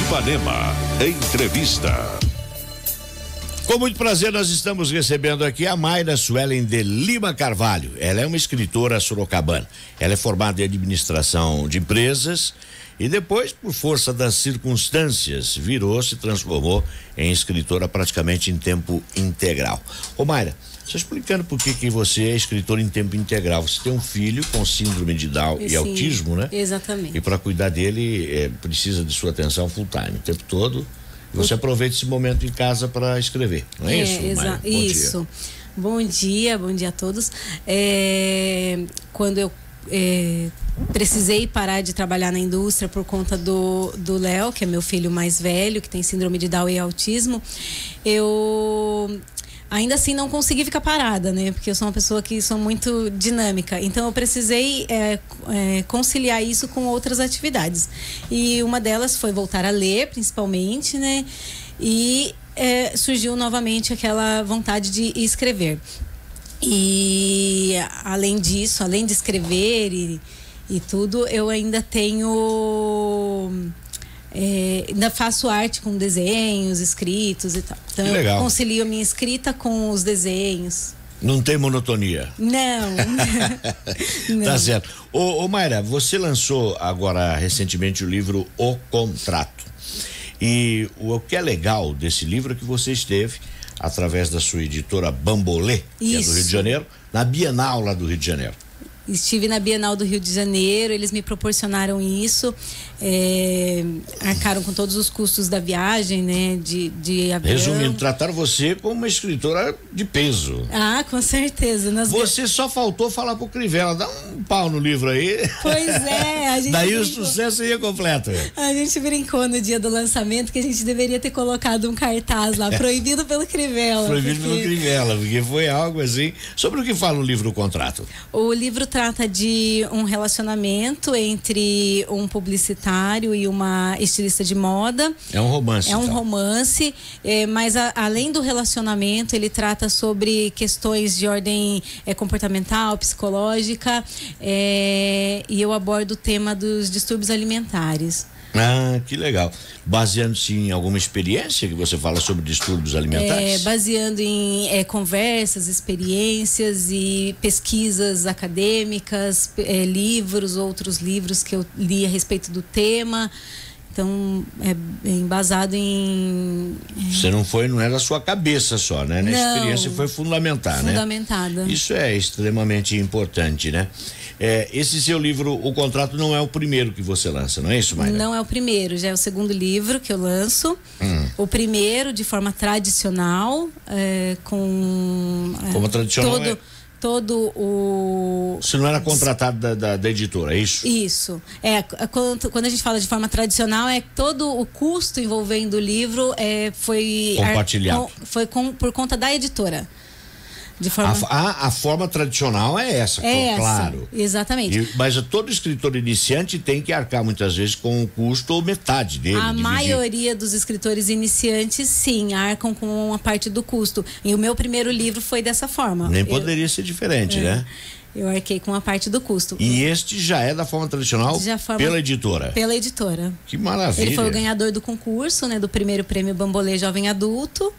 Ipanema, entrevista. Com muito prazer, nós estamos recebendo aqui a Mayra Suelen de Lima Carvalho. Ela é uma escritora sorocabana. Ela é formada em administração de empresas e depois, por força das circunstâncias, se transformou em escritora praticamente em tempo integral. Ô Mayra, só explicando por que você é escritora em tempo integral. Você tem um filho com síndrome de Down e autismo, né? Exatamente. E para cuidar dele, precisa de sua atenção full time, o tempo todo. Você aproveita esse momento em casa para escrever, não é isso, Mayra? Isso. Bom dia a todos. Quando eu precisei parar de trabalhar na indústria por conta do Léo, que é meu filho mais velho, que tem síndrome de Down e autismo, eu ainda assim não consegui ficar parada, né? Porque eu sou uma pessoa que sou muito dinâmica. Então eu precisei conciliar isso com outras atividades. E uma delas foi voltar a ler, principalmente, né? E surgiu novamente aquela vontade de escrever. E além disso, além de escrever e tudo, eu ainda tenho... ainda faço arte com desenhos, escritos e tal. Então eu concilio a minha escrita com os desenhos. Não tem monotonia? Não. Não. Tá certo. Ô Mayra, você lançou agora recentemente o livro O Contrato. E o que é legal desse livro é que você esteve, através da sua editora Bambolê, que é do Rio de Janeiro, na Bienal lá do Rio de Janeiro. Estive na Bienal do Rio de Janeiro, eles me proporcionaram isso, arcaram com todos os custos da viagem, né, de avião. Resumindo, trataram você como uma escritora de peso. Ah, com certeza. Você só faltou falar pro Crivella, dá um pau no livro aí. Pois é. A gente daí o sucesso ia completo. A gente brincou no dia do lançamento que a gente deveria ter colocado um cartaz lá, proibido pelo Crivella. Proibido pelo Crivella, porque foi algo assim. Sobre o que fala o livro O Contrato? O livro trata de um relacionamento entre um publicitário e uma estilista de moda. É um romance. É um romance, mas além do relacionamento, ele trata sobre questões de ordem comportamental, psicológica, e eu abordo o tema dos distúrbios alimentares. Ah, que legal. Baseando-se em alguma experiência que você fala sobre distúrbios alimentares? Baseando em conversas, experiências e pesquisas acadêmicas, livros, outros livros que eu li a respeito do tema. Então, é embasado em... Você não é da sua cabeça só, né? Na experiência foi fundamentada, né? Fundamentada. Isso é extremamente importante, né? Esse seu livro, O Contrato, não é o primeiro que você lança, não é isso, Mayra? Não é o primeiro, já é o segundo livro que eu lanço. O primeiro, de forma tradicional, Como tradicional Você não era contratado da editora, é isso? Isso. Quando a gente fala de forma tradicional, todo o custo envolvendo o livro foi compartilhado. Por conta da editora. A forma tradicional é essa, claro. Exatamente. Mas todo escritor iniciante tem que arcar muitas vezes com o custo ou metade dele. A maioria dos escritores iniciantes, sim, arcam com uma parte do custo. E o meu primeiro livro foi dessa forma. Nem poderia ser diferente, né? Eu arquei com uma parte do custo. E este já é da forma tradicional pela editora? Pela editora. Que maravilha. Ele foi o ganhador do concurso, né? Do primeiro prêmio Bambolê Jovem Adulto.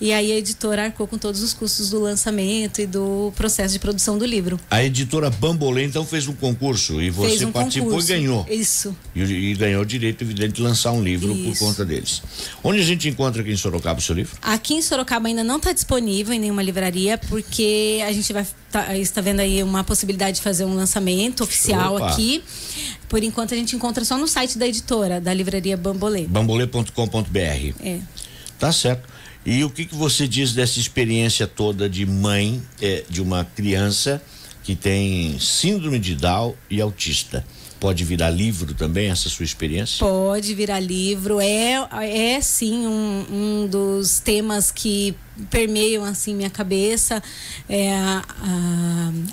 E aí a editora arcou com todos os custos do lançamento e do processo de produção do livro. A editora Bambolê então fez um concurso e você participou e ganhou. Isso. E ganhou o direito, evidente, de lançar um livro por conta deles. Onde a gente encontra aqui em Sorocaba o seu livro? Aqui em Sorocaba ainda não está disponível em nenhuma livraria, porque a gente está vendo aí uma possibilidade de fazer um lançamento oficial aqui. Por enquanto a gente encontra só no site da editora, da livraria Bambolê. Bambolê.com.br. Tá certo. E o que você diz dessa experiência toda de mãe de uma criança que tem síndrome de Down e autista? Pode virar livro também essa sua experiência? Pode virar livro, sim um dos temas que permeiam assim minha cabeça,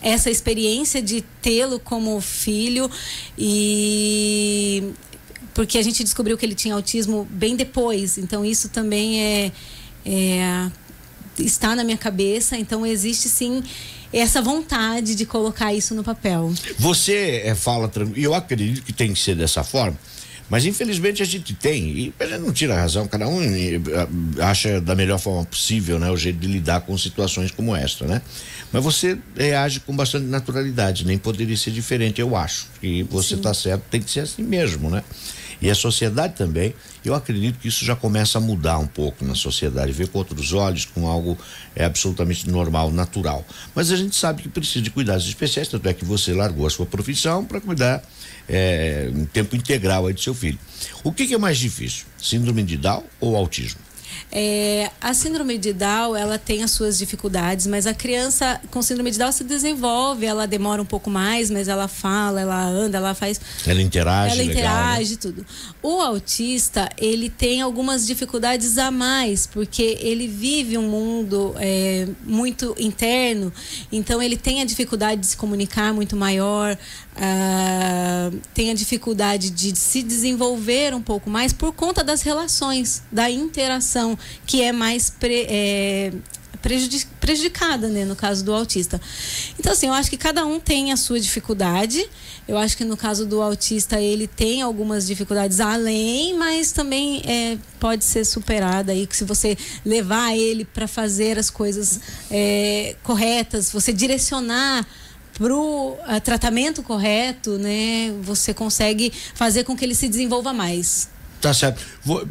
essa experiência de tê-lo como filho, e porque a gente descobriu que ele tinha autismo bem depois, então isso também está na minha cabeça, então existe sim essa vontade de colocar isso no papel. Você fala, e eu acredito que tem que ser dessa forma, Mas infelizmente a gente tem, e a gente não tira a razão, cada um acha da melhor forma possível, né, o jeito de lidar com situações como esta, né? Mas você reage com bastante naturalidade, nem poderia ser diferente, eu acho. E você está certo, tem que ser assim mesmo, né? E a sociedade também, eu acredito que isso já começa a mudar um pouco na sociedade, ver com outros olhos, com algo absolutamente normal, natural. Mas a gente sabe que precisa de cuidados especiais, tanto é que você largou a sua profissão para cuidar em tempo integral aí do seu filho. O que é mais difícil, síndrome de Down ou autismo? A síndrome de Down, ela tem as suas dificuldades, mas a criança com síndrome de Down se desenvolve, ela demora um pouco mais, mas ela fala, ela anda, ela faz... Ela interage, ela interage, legal, né? Tudo. O autista, ele tem algumas dificuldades a mais, porque ele vive um mundo muito interno, então ele tem a dificuldade de se comunicar muito maior, tem a dificuldade de se desenvolver um pouco mais por conta das relações, da interação, que é mais prejudicada, né, no caso do autista. Então, assim, eu acho que cada um tem a sua dificuldade. Eu acho que no caso do autista ele tem algumas dificuldades além, mas também pode ser superada aí, que se você levar ele para fazer as coisas corretas, você direcionar pro tratamento correto, né, você consegue fazer com que ele se desenvolva mais. Tá certo.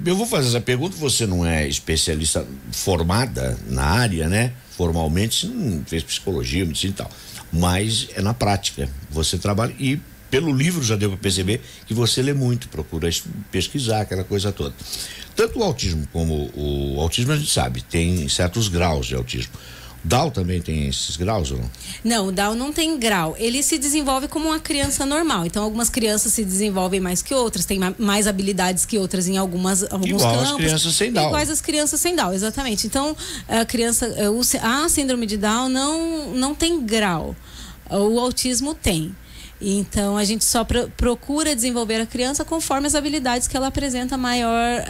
Eu vou fazer essa pergunta, você não é especialista formada na área, né? Formalmente, você não fez psicologia, medicina e tal, mas é na prática. Você trabalha e pelo livro já deu para perceber que você lê muito, procura pesquisar, aquela coisa toda. Tanto o autismo como o autismo a gente sabe, tem certos graus de autismo. Down também tem esses graus ou não? Não, o Down não tem grau. Ele se desenvolve como uma criança normal. Então, algumas crianças se desenvolvem mais que outras, têm mais habilidades que outras em alguns igual campos. As crianças sem Down. Iguais as crianças sem Down, exatamente. Então, a síndrome de Down não tem grau. O autismo tem. Então, a gente só procura desenvolver a criança conforme as habilidades que ela apresenta maior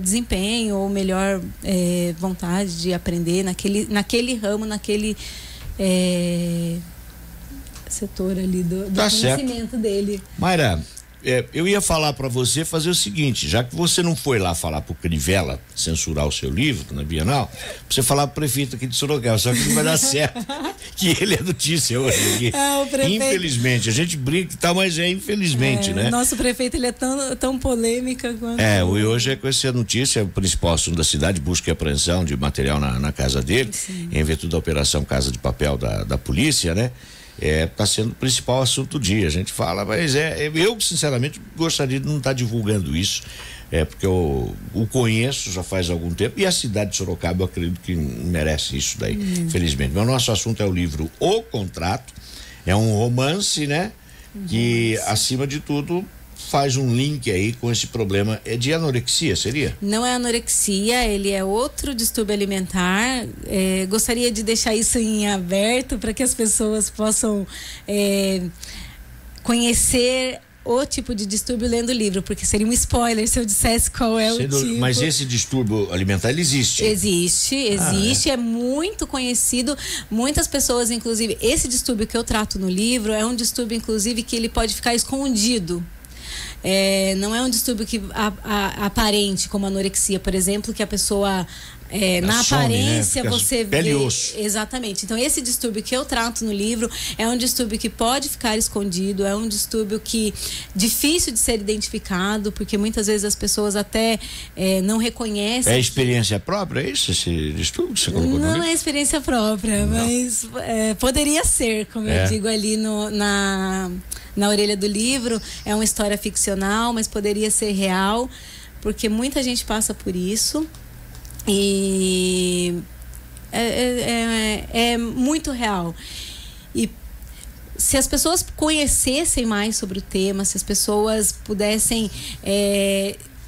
desempenho ou melhor vontade de aprender naquele ramo, naquele setor ali do conhecimento dele. Mayra, eu ia falar para você fazer o seguinte, já que você não foi lá falar pro Crivella censurar o seu livro na Bienal, você falar pro prefeito aqui de Sorocaba, só que não vai dar certo, que ele é notícia hoje aqui. Infelizmente, a gente brinca e tal, mas infelizmente, né? Nosso prefeito, ele é tão polêmica quanto... Hoje é com essa notícia, o principal assunto da cidade, busca e apreensão de material na casa dele, sim, em virtude da operação Casa de Papel da polícia, né? Está sendo o principal assunto do dia. A gente fala, mas eu sinceramente gostaria de não estar divulgando isso, porque eu o conheço já faz algum tempo e a cidade de Sorocaba eu acredito que merece isso daí, felizmente. Mas o nosso assunto é o livro O Contrato, é um romance, né? Que acima de tudo faz um link aí com esse problema de anorexia, seria? Não é anorexia, ele é outro distúrbio alimentar. Gostaria de deixar isso em aberto para que as pessoas possam conhecer o tipo de distúrbio lendo o livro, porque seria um spoiler se eu dissesse qual é o tipo. Mas esse distúrbio alimentar, ele existe? Existe, é muito conhecido. Muitas pessoas, inclusive, esse distúrbio que eu trato no livro é um distúrbio, inclusive, que ele pode ficar escondido. Não é um distúrbio que aparente, como a anorexia, por exemplo, que a pessoa na aparência, né? Você vê. Pele e osso. Exatamente. Então, esse distúrbio que eu trato no livro é um distúrbio que pode ficar escondido, é um distúrbio que difícil de ser identificado, porque muitas vezes as pessoas até não reconhecem. É experiência própria, é isso? Esse distúrbio que você colocou no livro? Não é experiência própria, mas poderia ser, como eu digo ali na orelha do livro. É uma história ficcional, mas poderia ser real, porque muita gente passa por isso. E é muito real. E se as pessoas conhecessem mais sobre o tema, se as pessoas pudessem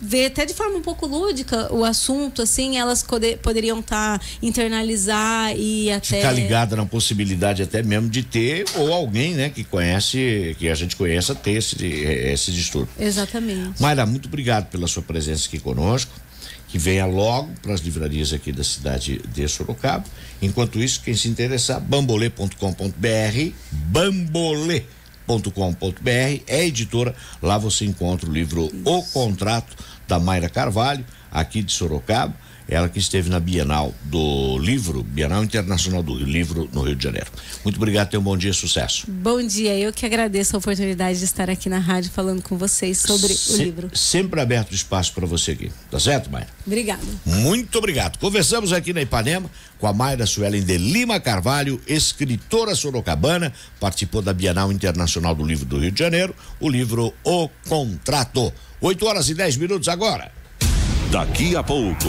ver até de forma um pouco lúdica o assunto, assim, elas poderiam internalizar e até ficar ligada na possibilidade até mesmo de ter, ou alguém, né, que a gente conheça, ter esse distúrbio. Exatamente. Mayra, muito obrigado pela sua presença aqui conosco, que venha logo para as livrarias aqui da cidade de Sorocaba. Enquanto isso, quem se interessar, bambolê.com.br, Bambolê é editora, lá você encontra o livro O Contrato, da Mayra Carvalho, aqui de Sorocaba, ela que esteve na Bienal do Livro, Bienal Internacional do Livro no Rio de Janeiro. Muito obrigado, tenha um bom dia, sucesso. Bom dia, eu que agradeço a oportunidade de estar aqui na rádio falando com vocês sobre o livro. Sempre aberto espaço para você aqui, tá certo, Mayra? Obrigada. Muito obrigado. Conversamos aqui na Ipanema com a Mayra Suelen de Lima Carvalho, escritora sorocabana, participou da Bienal Internacional do Livro do Rio de Janeiro, o livro O Contrato. 8h10 agora. Daqui a pouco.